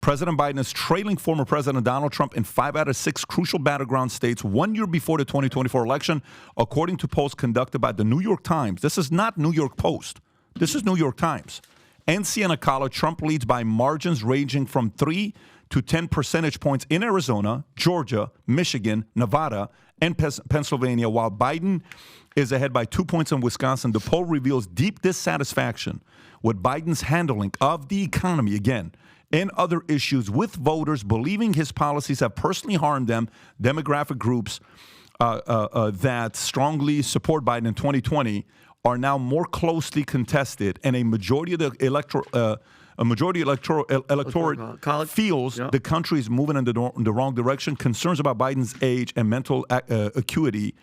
President Biden is trailing former President Donald Trump in 5 out of 6 crucial battleground states 1 year before the 2024 election, according to polls conducted by the New York Times. This is not New York Post. This is New York Times. In Siena College, Trump leads by margins ranging from 3 to 10 percentage points in Arizona, Georgia, Michigan, Nevada, and Pennsylvania, while Biden is ahead by 2 points in Wisconsin. The poll reveals deep dissatisfaction with Biden's handling of the economy, again, and other issues, with voters believing his policies have personally harmed them. Demographic groups that strongly support Biden in 2020 are now more closely contested, and a majority of the electorate feels the country is moving in the wrong direction. Concerns about Biden's age and mental acuity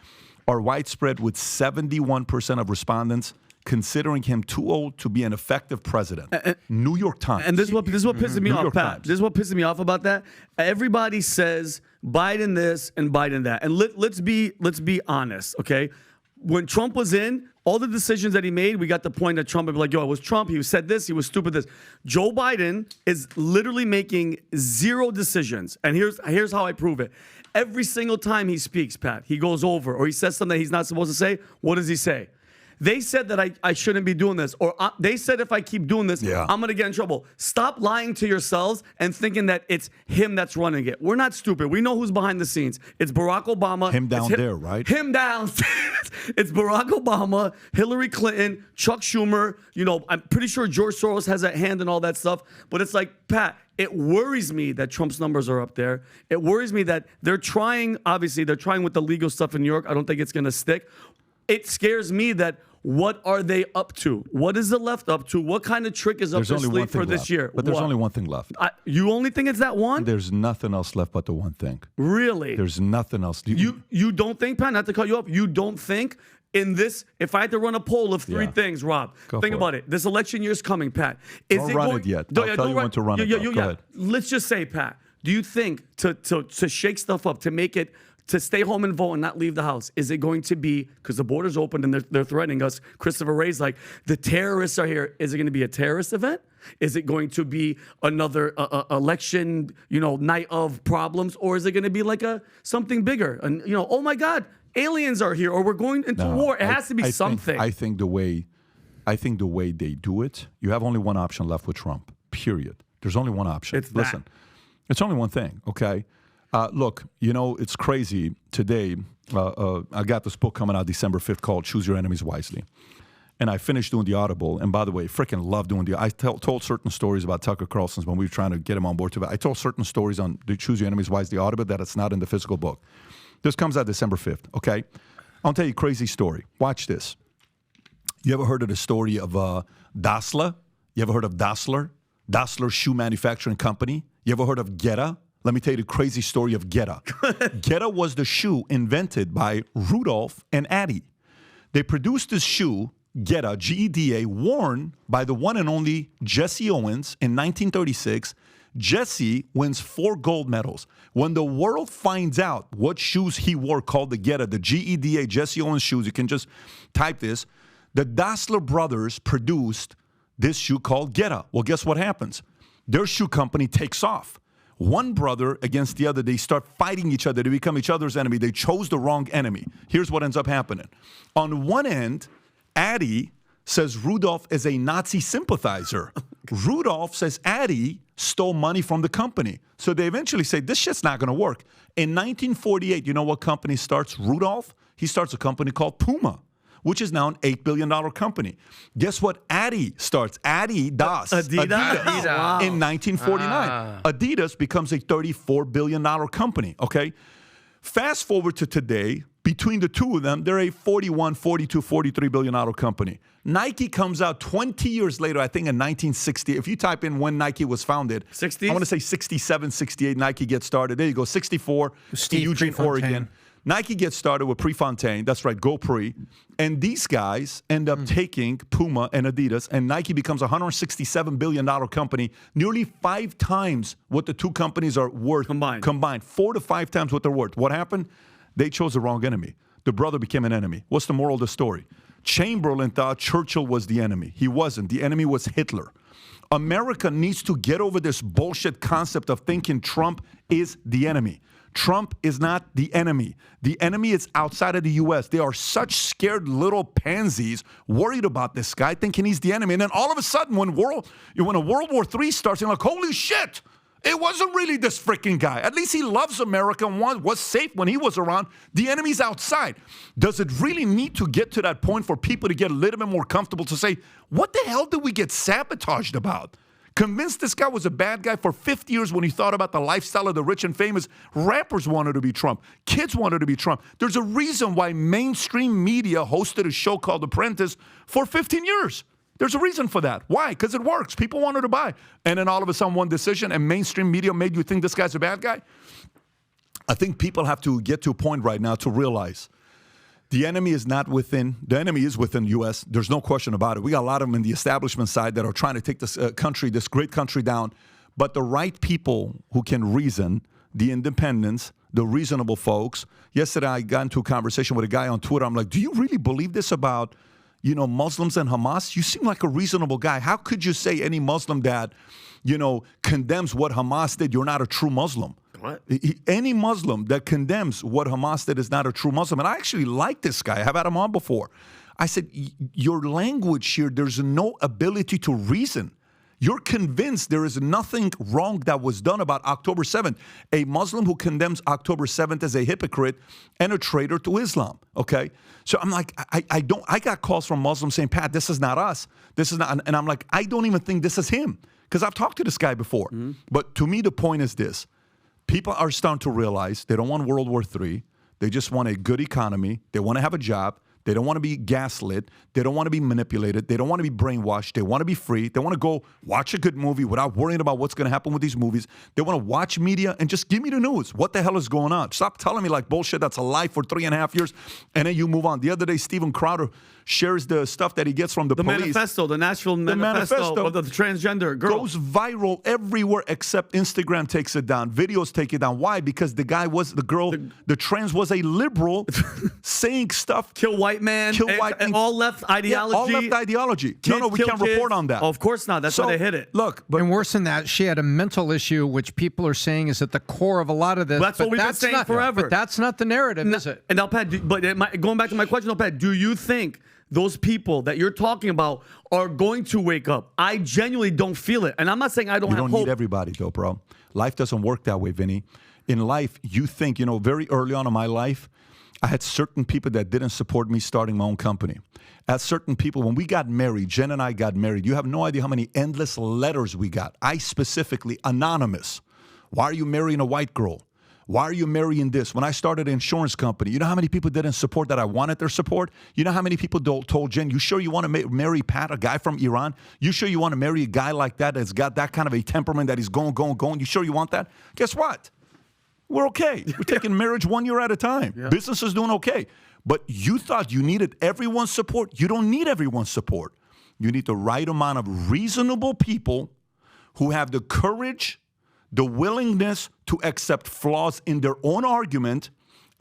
are widespread, with 71% of respondents considering him too old to be an effective president. New York Times. And this is what pisses me off, Pat. This is what pisses me off about that. Everybody says Biden this and Biden that. And let's be honest, okay? When Trump was in, all the decisions that he made, we got the point that Trump would be like, yo, it was Trump. He said this. He was stupid this. Joe Biden is literally making 0 decisions. And here's how I prove it. Every single time he speaks, Pat, he goes over or he says something that he's not supposed to say. What does he say? They said that I shouldn't be doing this, or they said if I keep doing this, I'm going to get in trouble. Stop lying to yourselves and thinking that it's him that's running it. We're not stupid. We know who's behind the scenes. It's Barack Obama. Him down there, right? Him downstairs. It's Barack Obama, Hillary Clinton, Chuck Schumer. You know, I'm pretty sure George Soros has a hand in all that stuff. But it's like, Pat, it worries me that Trump's numbers are up there. It worries me that they're trying, obviously, they're trying with the legal stuff in New York. I don't think it's going to stick. It scares me that what are they up to? What is the left up to? What kind of trick is up their sleeve for this year? But there's only one thing left. You only think it's that one? There's nothing else left but the one thing. Really? There's nothing else. You don't think, Pat, not to cut you off, you don't think in this, if I had to run a poll of 3 things, Rob, think about it. This election year is coming, Pat. Don't run it yet. I'll tell you when to run it. Go ahead. Let's just say, Pat, do you think to shake stuff up, to make it, to stay home and vote and not leave the house, is it going to be, because the border's open and they're threatening us, Christopher Wray's like, the terrorists are here. Is it going to be a terrorist event? Is it going to be another election, night of problems? Or is it going to be like something bigger? And, oh my God, aliens are here, or we're going into war. It has to be something. I think the way they do it, you have only one option left with Trump, period. There's only one option. Listen, it's only one thing, okay? Look, it's crazy. Today, I got this book coming out December 5th called Choose Your Enemies Wisely. And I finished doing the Audible. And by the way, freaking love doing I told certain stories about Tucker Carlson's when we were trying to get him on board. I told certain stories on the Choose Your Enemies Wisely Audible that it's not in the physical book. This comes out December 5th, okay? I'll tell you a crazy story. Watch this. You ever heard of the story of Dassler? You ever heard of Dassler? Dassler Shoe Manufacturing Company? You ever heard of Geta? Let me tell you the crazy story of Geta. Geta was the shoe invented by Rudolph and Addie. They produced this shoe, Geta, G-E-D-A, worn by the one and only Jesse Owens in 1936. Jesse wins 4 gold medals. When the world finds out what shoes he wore called the Geta, the G-E-D-A, Jesse Owens shoes, you can just type this. The Dassler brothers produced this shoe called Geta. Well, guess what happens? Their shoe company takes off. One brother against the other, they start fighting each other. They become each other's enemy. They chose the wrong enemy. Here's what ends up happening. On one end, Addie says Rudolph is a Nazi sympathizer. Rudolph says Addie stole money from the company. So they eventually say, this shit's not going to work. In 1948, you know what company starts Rudolph? He starts a company called Puma, which is now an $8 billion company. Guess what Addie starts? Adidas. Wow. In 1949. Adidas becomes a $34 billion company, okay? Fast forward to today, between the two of them, they're a $41, $42, $43 billion company. Nike comes out 20 years later, I think in 1960. If you type in when Nike was founded, 60s? I want to say 67, 68, Nike gets started. There you go, 64, Eugene, Oregon. Nike gets started with Prefontaine. That's right, Go Pre. And these guys end up taking Puma and Adidas, and Nike becomes a $167 billion company, nearly 5 times what the two companies are worth. Combined. 4 to 5 times what they're worth. What happened? They chose the wrong enemy. The brother became an enemy. What's the moral of the story? Chamberlain thought Churchill was the enemy. He wasn't. The enemy was Hitler. America needs to get over this bullshit concept of thinking Trump is the enemy. Trump is not the enemy. The enemy is outside of the U.S. They are such scared little pansies worried about this guy, thinking he's the enemy. And then all of a sudden, when a World War III starts, you're like, holy shit, it wasn't really this freaking guy. At least he loves America and was safe when he was around. The enemy's outside. Does it really need to get to that point for people to get a little bit more comfortable to say, what the hell did we get sabotaged about? Convinced this guy was a bad guy for 50 years when he thought about the lifestyle of the rich and famous. Rappers wanted to be Trump. Kids wanted to be Trump. There's a reason why mainstream media hosted a show called Apprentice for 15 years. There's a reason for that. Why? Because it works. People wanted to buy. And then all of a sudden, one decision and mainstream media made you think this guy's a bad guy. I think people have to get to a point right now to realize the enemy is not within. The enemy is within the U.S. There's no question about it. We got a lot of them in the establishment side that are trying to take this country, this great country down. But the right people who can reason, the independents, the reasonable folks. Yesterday, I got into a conversation with a guy on Twitter. I'm like, do you really believe this about, Muslims and Hamas? You seem like a reasonable guy. How could you say any Muslim that, condemns what Hamas did, you're not a true Muslim? What? Any Muslim that condemns what Hamas did is not a true Muslim. And I actually like this guy. I've had him on before. I said, your language here, there's no ability to reason. You're convinced there is nothing wrong that was done about October 7th. A Muslim who condemns October 7th as a hypocrite and a traitor to Islam, okay? So I'm like, I got calls from Muslims saying, Pat, this is not us. This is not, and I'm like, I don't even think this is him because I've talked to this guy before. Mm-hmm. But to me, the point is this. People are starting to realize they don't want World War III. They just want a good economy. They want to have a job. They don't want to be gaslit. They don't want to be manipulated. They don't want to be brainwashed. They want to be free. They want to go watch a good movie without worrying about what's going to happen with these movies. They want to watch media and just give me the news. What the hell is going on? Stop telling me like bullshit that's a lie for 3.5 years, and then you move on. The other day, Steven Crowder shares the stuff that he gets from the police. Manifesto, the National Manifesto of the transgender girl. Goes viral everywhere except Instagram takes it down. Videos take it down. Why? Because the guy was, the girl, the trans was a liberal saying stuff. Kill white man. Kill white man. All left ideology. Yeah, all left ideology. No, we can't report on that. Oh, of course not. That's why they hit it. Look. And worse than that, she had a mental issue, which people are saying is at the core of a lot of this. That's what we've been saying forever. But that's not the narrative, is it? And now, Pat, going back to my question, Pat, do you think those people that you're talking about are going to wake up? I genuinely don't feel it. And I'm not saying I don't have hope. You don't need everybody, though, bro. Life doesn't work that way, Vinny. In life, you think, very early on in my life, I had certain people that didn't support me starting my own company. As certain people, when we got married, Jen and I got married, you have no idea how many endless letters we got. I specifically, anonymous. Why are you marrying a white girl? Why are you marrying this? When I started an insurance company, you know how many people didn't support that I wanted their support? You know how many people told Jen, you sure you want to marry Pat, a guy from Iran? You sure you want to marry a guy like that that's got that kind of a temperament that he's going? You sure you want that? Guess what? We're okay. We're taking marriage 1 year at a time. Yeah. Business is doing okay. But you thought you needed everyone's support. You don't need everyone's support. You need the right amount of reasonable people who have the courage, the willingness to accept flaws in their own argument,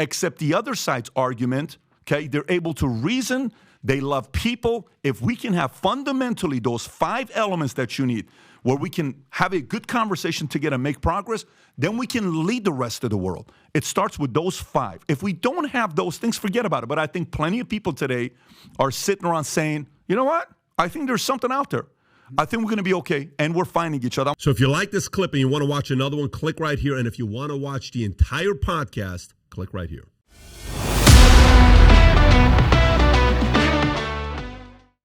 accept the other side's argument, okay? They're able to reason. They love people. If we can have fundamentally those 5 elements that you need, where we can have a good conversation together and make progress, then we can lead the rest of the world. It starts with those 5. If we don't have those things, forget about it. But I think plenty of people today are sitting around saying, you know what? I think there's something out there. I think we're going to be okay, and we're finding each other. So if you like this clip and you want to watch another one, click right here. And if you want to watch the entire podcast, click right here.